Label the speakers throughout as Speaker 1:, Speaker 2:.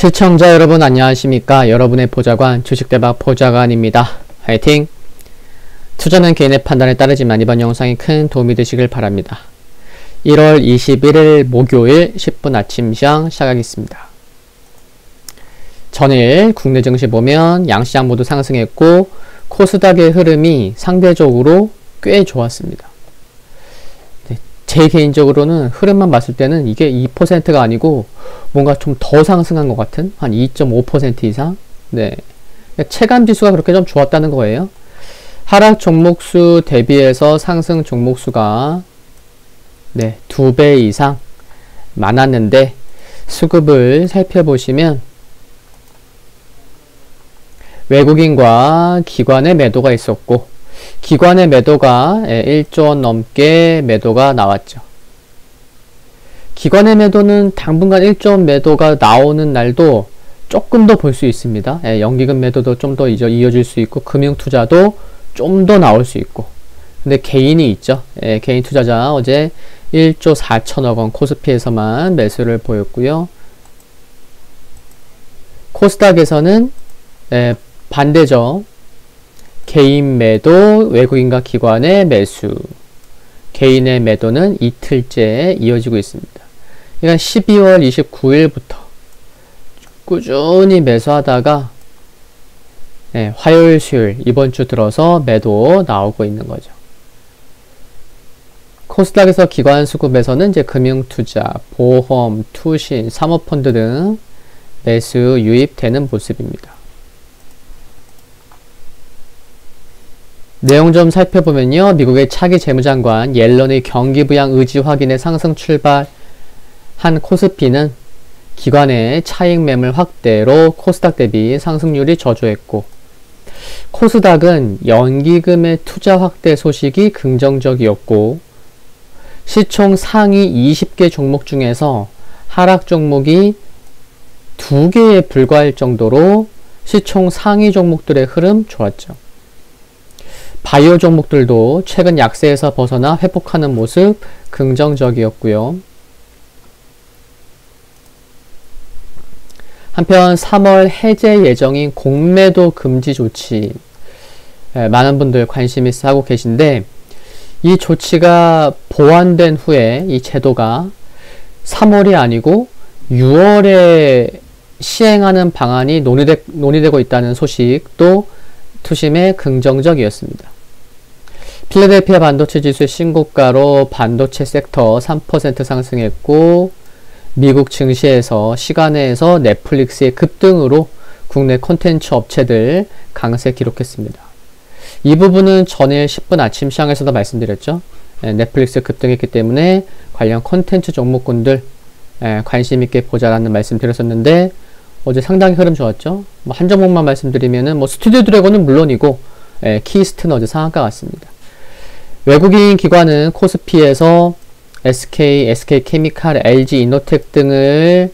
Speaker 1: 시청자 여러분 안녕하십니까? 여러분의 보좌관 주식대박 보좌관입니다. 화이팅! 투자는 개인의 판단에 따르지만 이번 영상이 큰 도움이 되시길 바랍니다. 1월 21일 목요일 10분 아침 시장 시작하겠습니다. 전일 국내 증시 보면 양시장 모두 상승했고 코스닥의 흐름이 상대적으로 꽤 좋았습니다. 제 개인적으로는 흐름만 봤을 때는 이게 2%가 아니고 뭔가 좀 더 상승한 것 같은 한 2.5% 이상. 네, 체감 지수가 그렇게 좀 좋았다는 거예요. 하락 종목수 대비해서 상승 종목수가 2배 이상 많았는데 수급을 살펴보시면 외국인과 기관의 매도가 있었고 기관의 매도가 1조 원 넘게 매도가 나왔죠. 기관의 매도는 당분간 1조 원 매도가 나오는 날도 조금 더 볼 수 있습니다. 연기금 매도도 좀 더 이어질 수 있고 금융투자도 좀 더 나올 수 있고. 근데 개인이 있죠. 개인 투자자 어제 1조 4천억 원 코스피에서만 매수를 보였고요. 코스닥에서는 반대죠. 개인 매도, 외국인과 기관의 매수. 개인의 매도는 이틀째 이어지고 있습니다. 그러니까 12월 29일부터 꾸준히 매수하다가 화요일, 수요일 이번 주 들어서 매도 나오고 있는 거죠. 코스닥에서 기관 수급에서는 이제 금융투자, 보험, 투신, 사모펀드 등 매수 유입되는 모습입니다. 내용 좀 살펴보면요. 미국의 차기 재무장관 옐런의 경기 부양 의지 확인에 상승 출발한 코스피는 기관의 차익 매물 확대로 코스닥 대비 상승률이 저조했고 코스닥은 연기금의 투자 확대 소식이 긍정적이었고 시총 상위 20개 종목 중에서 하락 종목이 2개에 불과할 정도로 시총 상위 종목들의 흐름 좋았죠. 바이오 종목들도 최근 약세에서 벗어나 회복하는 모습 긍정적이었고요. 한편 3월 해제 예정인 공매도 금지 조치 많은 분들 관심 있어 하고 계신데 이 조치가 보완된 후에 이 제도가 3월이 아니고 6월에 시행하는 방안이 논의되고 있다는 소식도 투심에 긍정적이었습니다. 필라델피아 반도체 지수의 신고가로 반도체 섹터 3% 상승했고 미국 증시에서 시간외에서 넷플릭스의 급등으로 국내 콘텐츠 업체들 강세 기록했습니다. 이 부분은 전일 10분 아침 시장에서도 말씀드렸죠. 넷플릭스 급등했기 때문에 관련 콘텐츠 종목군들 관심 있게 보자라는 말씀 드렸었는데 어제 상당히 흐름 좋았죠. 한 종목만 말씀드리면은 스튜디오 드래곤은 물론이고 키스트는 어제 상한가 같습니다. 외국인 기관은 코스피에서 SK, SK케미칼, LG 이노텍 등을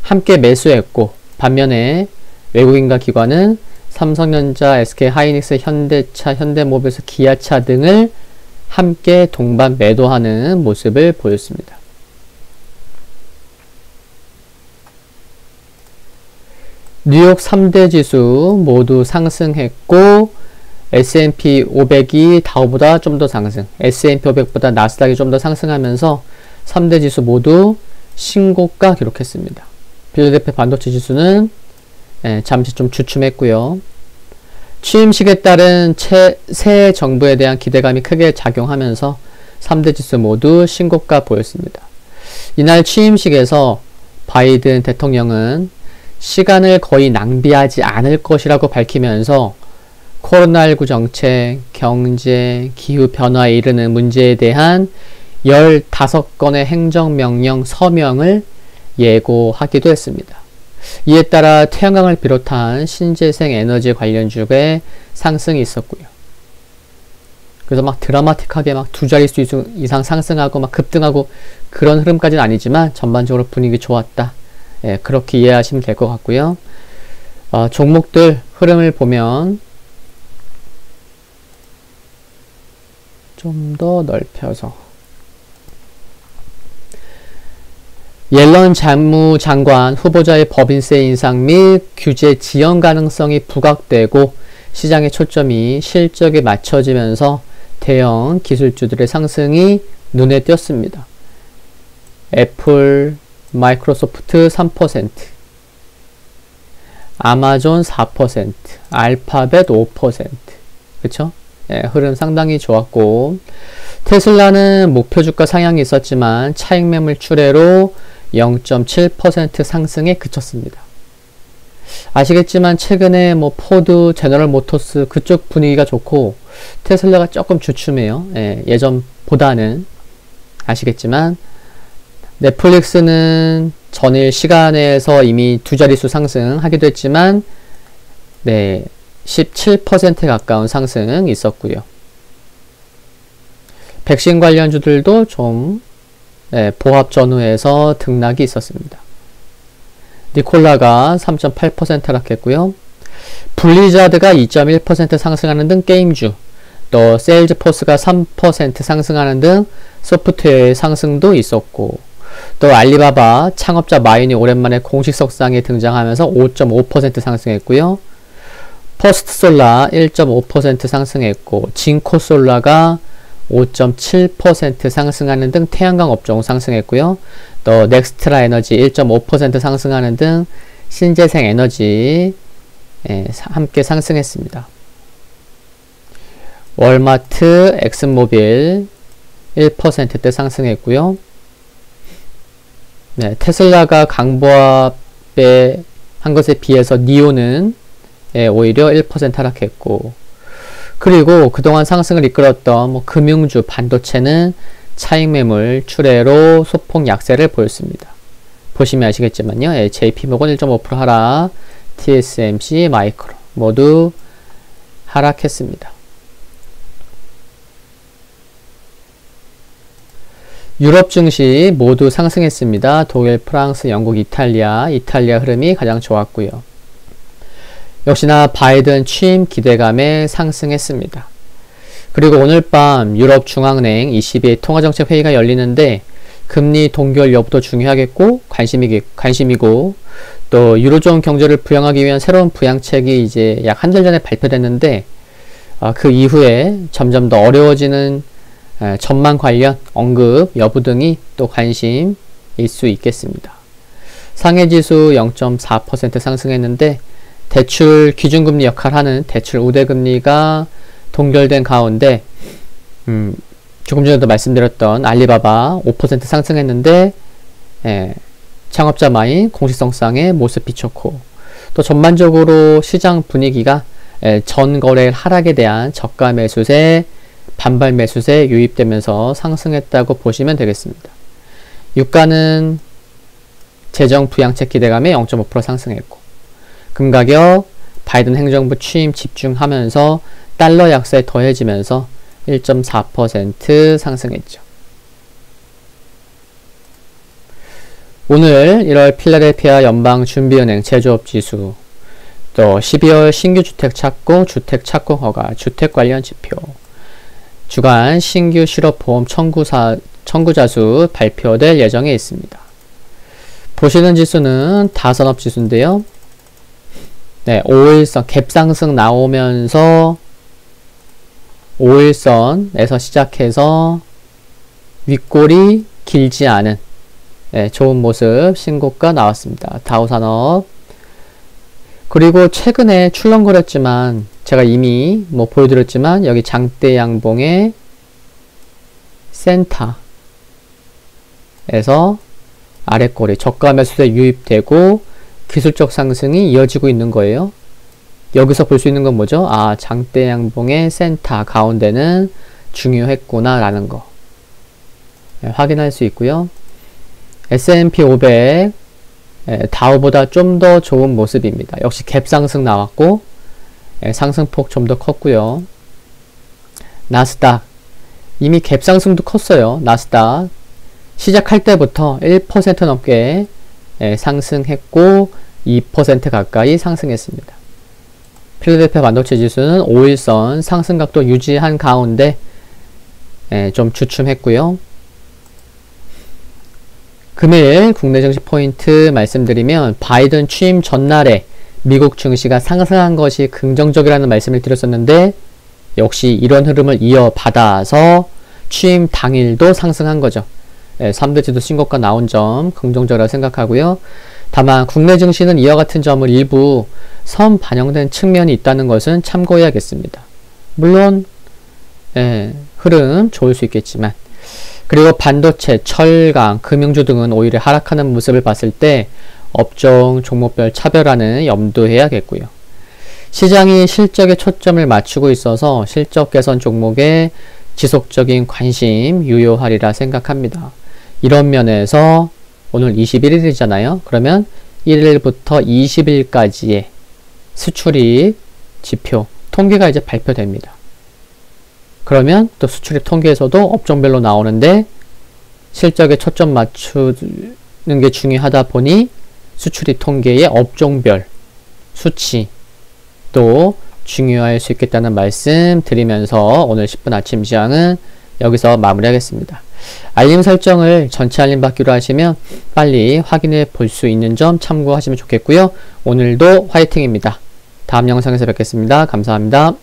Speaker 1: 함께 매수했고 반면에 외국인과 기관은 삼성전자, SK하이닉스, 현대차, 현대모비스, 기아차 등을 함께 동반 매도하는 모습을 보였습니다. 뉴욕 3대 지수 모두 상승했고 S&P 500이 다우보다 좀 더 상승, S&P 500보다 나스닥이 좀 더 상승하면서 3대 지수 모두 신고가 기록했습니다. 필라델피아 반도체 지수는 잠시 좀 주춤했고요. 취임식에 따른 새 정부에 대한 기대감이 크게 작용하면서 3대 지수 모두 신고가 보였습니다. 이날 취임식에서 바이든 대통령은 시간을 거의 낭비하지 않을 것이라고 밝히면서 코로나19 정책, 경제, 기후변화에 이르는 문제에 대한 15건의 행정명령 서명을 예고하기도 했습니다. 이에 따라 태양광을 비롯한 신재생 에너지 관련주의 상승이 있었고요. 그래서 막 드라마틱하게 막 두 자릿수 이상 상승하고 막 급등하고 그런 흐름까지는 아니지만 전반적으로 분위기 좋았다. 그렇게 이해하시면 될 것 같고요. 종목들 흐름을 보면 좀 더 넓혀서 옐런 재무장관 후보자의 법인세 인상 및 규제 지연 가능성이 부각되고 시장의 초점이 실적에 맞춰지면서 대형 기술주들의 상승이 눈에 띄었습니다. 애플, 마이크로소프트 3%, 아마존 4%, 알파벳 5%. 그쵸? 예, 흐름 상당히 좋았고, 테슬라는 목표 주가 상향이 있었지만 차익 매물 출회로 0.7% 상승에 그쳤습니다. 아시겠지만 최근에 뭐 포드, 제너럴 모터스 그쪽 분위기가 좋고 테슬라가 조금 주춤해요. 예, 예전보다는. 아시겠지만 넷플릭스는 전일 시간에서 이미 두 자릿수 상승하기도 했지만 네, 17%에 가까운 상승 있었고요. 백신 관련주들도 좀 보합 전후에서 등락이 있었습니다. 니콜라가 3.8% 하락했고요. 블리자드가 2.1% 상승하는 등 게임주, 또 세일즈포스가 3% 상승하는 등 소프트웨어의 상승도 있었고, 또 알리바바 창업자 마인이 오랜만에 공식 석상에 등장하면서 5.5% 상승했고요. 퍼스트솔라 1.5% 상승했고, 진코솔라가 5.7% 상승하는 등 태양광 업종 상승했고요. 또 넥스트라 에너지 1.5% 상승하는 등 신재생 에너지 함께 상승했습니다. 월마트, 엑슨모빌 1%대 상승했고요. 네, 테슬라가 강보합에 한 것에 비해서 니오는 오히려 1% 하락했고, 그리고 그동안 상승을 이끌었던 뭐 금융주, 반도체는 차익 매물 출회로 소폭 약세를 보였습니다. 보시면 아시겠지만요. JP모건 1.5% 하락, TSMC, 마이크론 모두 하락했습니다. 유럽 증시 모두 상승했습니다. 독일, 프랑스, 영국, 이탈리아 흐름이 가장 좋았고요. 역시나 바이든 취임 기대감에 상승했습니다. 그리고 오늘 밤 유럽 중앙은행 ECB의 통화정책회의가 열리는데 금리 동결 여부도 중요하겠고 관심이고 또 유로존 경제를 부양하기 위한 새로운 부양책이 이제 약 한 달 전에 발표됐는데 그 이후에 점점 더 어려워지는 전망 관련 언급 여부 등이 또 관심일 수 있겠습니다. 상해지수 0.4% 상승했는데 대출 기준금리 역할하는 대출 우대금리가 동결된 가운데 조금 전에도 말씀드렸던 알리바바 5% 상승했는데 창업자 마인 공시성상의 모습 비췄고 또 전반적으로 시장 분위기가 전거래 하락에 대한 저가 매수세, 반발 매수세 유입되면서 상승했다고 보시면 되겠습니다. 유가는 재정 부양책 기대감에 0.5% 상승했고 금가격 바이든 행정부 취임 집중하면서 달러 약세 더해지면서 1.4% 상승했죠. 오늘 1월 필라델피아 연방준비은행 제조업지수, 또 12월 신규 주택 착공 허가, 주택 관련 지표, 주간 신규 실업보험 청구자 수 발표될 예정에 있습니다. 보시는 지수는 다산업지수인데요. 네, 5일선 갭상승 나오면서 5일선에서 시작해서 윗골이 길지 않은 좋은 모습 신고가 나왔습니다. 다우산업. 그리고 최근에 출렁거렸지만 제가 이미 뭐 보여드렸지만 여기 장대 양봉의 센터에서 아랫골이 저가 매수세 유입되고 기술적 상승이 이어지고 있는 거예요. 여기서 볼 수 있는 건 뭐죠? 아, 장대 양봉의 센터 가운데는 중요했구나 라는 거 확인할 수 있고요. S&P 500 다우보다 좀 더 좋은 모습입니다. 역시 갭 상승 나왔고 상승폭 좀 더 컸고요. 나스닥 이미 갭 상승도 컸어요. 나스닥 시작할 때부터 1% 넘게 상승했고 2% 가까이 상승했습니다. 필라델피아 반도체 지수는 5일선 상승각도 유지한 가운데 좀 주춤했고요. 금일 국내 증시 포인트 말씀드리면 바이든 취임 전날에 미국 증시가 상승한 것이 긍정적이라는 말씀을 드렸었는데 역시 이런 흐름을 이어받아서 취임 당일도 상승한 거죠. 3대 지수 신고가 나온 점 긍정적이라고 생각하고요. 다만 국내 증시는 이와 같은 점을 일부 선반영된 측면이 있다는 것은 참고해야겠습니다. 물론 흐름 좋을 수 있겠지만, 그리고 반도체, 철강, 금융주 등은 오히려 하락하는 모습을 봤을 때 업종 종목별 차별화는 염두해야겠고요. 시장이 실적에 초점을 맞추고 있어서 실적 개선 종목에 지속적인 관심 유효하리라 생각합니다. 이런 면에서 오늘 21일이잖아요. 그러면 1일부터 20일까지의 수출입 지표, 통계가 이제 발표됩니다. 그러면 또 수출입 통계에서도 업종별로 나오는데 실적에 초점 맞추는 게 중요하다 보니 수출입 통계의 업종별 수치 또 중요할 수 있겠다는 말씀 드리면서 오늘 10분 아침 시황은 여기서 마무리하겠습니다. 알림 설정을 전체 알림 받기로 하시면 빨리 확인해 볼 수 있는 점 참고하시면 좋겠고요. 오늘도 화이팅입니다. 다음 영상에서 뵙겠습니다. 감사합니다.